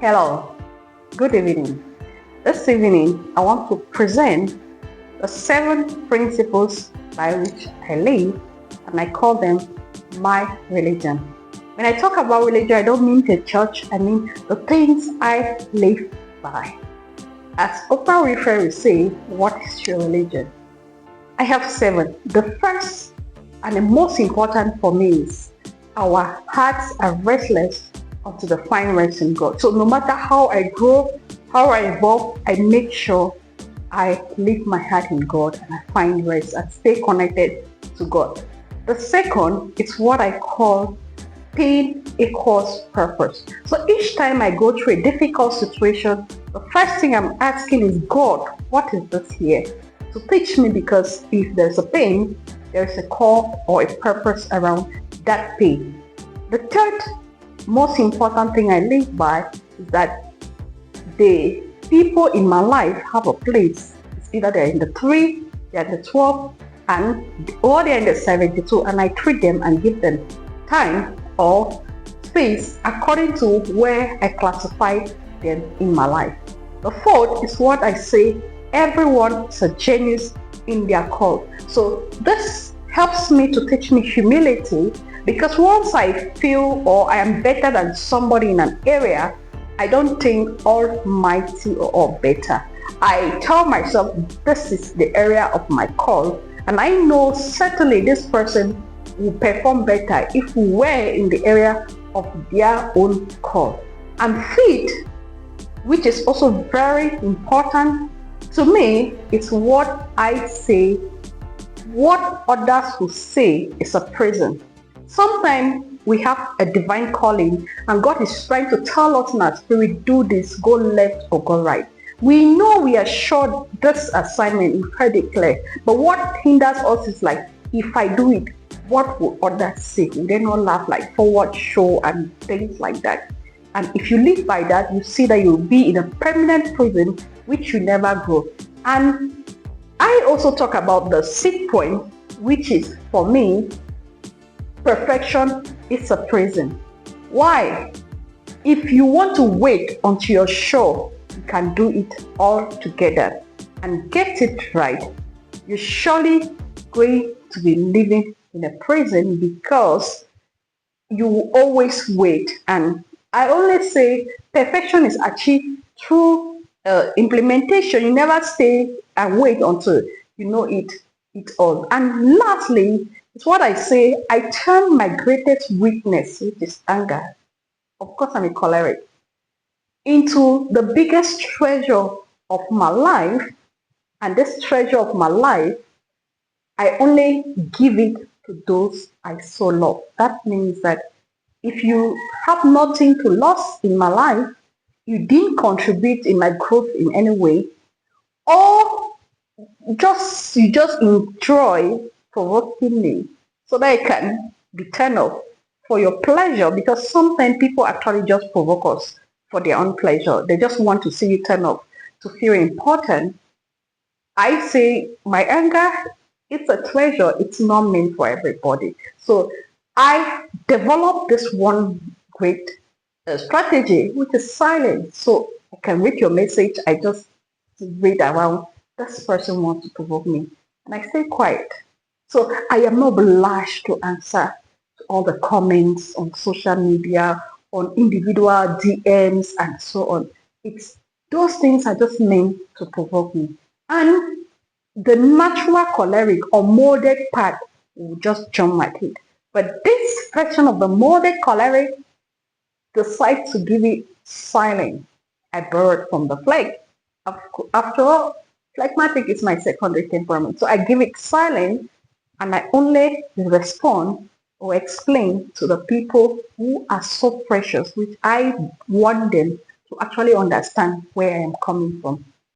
Hello, good evening. This evening, I want to present the 7 principles by which I live, and I call them my religion. When I talk about religion, I don't mean the church, I mean the things I live by. As Oprah Winfrey will say, what is your religion? I have 7. The first and the most important for me is our hearts are restless unto the fine rest in God. So no matter how I grow, how I evolve, I make sure I leave my heart in God and I find rest and stay connected to God. The second is what I call pain equals purpose. So each time I go through a difficult situation, the first thing I'm asking is, God, what is this here to teach me? Because if there's a pain, there is a call or a purpose around that pain. The third most important thing I live by is that the people in my life have a place. It's either they're in the 3, they're in the 12, or they're in the 72, and I treat them and give them time or space according to where I classify them in my life. The fourth is what I say, everyone is a genius in their call. So this helps me to teach me humility, because once I feel or I am better than somebody in an area, I don't think almighty or better. I tell myself this is the area of my call, and I know certainly this person will perform better if we were in the area of their own call. And fifth, which is also very important to me, is what I say. What others will say is a prison. Sometimes we have a divine calling and God is trying to tell us in our spirit, do this, go left or go right. We know we are sure this assignment, we've heard it clear, but what hinders us is like, if I do it, what will others say? Will they not laugh, like forward show and things like that? And if you live by that, you see that you'll be in a permanent prison which you never grow. And I also talk about the 6th point, which is, for me, perfection is a prison. Why? If you want to wait until you're sure you can do it all together and get it right, you're surely going to be living in a prison, because you will always wait. And I always say perfection is achieved through implementation. You never stay and wait until you know it all. And lastly, it's what I say, I turn my greatest weakness, which is anger, of course I'm a choleric, into the biggest treasure of my life. And this treasure of my life, I only give it to those I so love. That means that if you have nothing to lose in my life, you didn't contribute in my growth in any way, or you just enjoy provoking me so that I can be turned off for your pleasure, because sometimes people actually just provoke us for their own pleasure. They just want to see you turn off to feel important. I say my anger, it's a treasure. It's not meant for everybody. So I developed this one great strategy, which is silence. So I can read your message. I just read around. This person wants to provoke me, and I stay quiet. So I am not obliged to answer to all the comments on social media, on individual DMs, and so on. It's those things are just meant to provoke me. And the natural choleric or molded part will just jump my head. But this version of the molded choleric decides to give it silence. I borrowed from the phleg. After all, phlegmatic is my secondary temperament. So I give it silence, and I only respond or explain to the people who are so precious, which I want them to actually understand where I am coming from.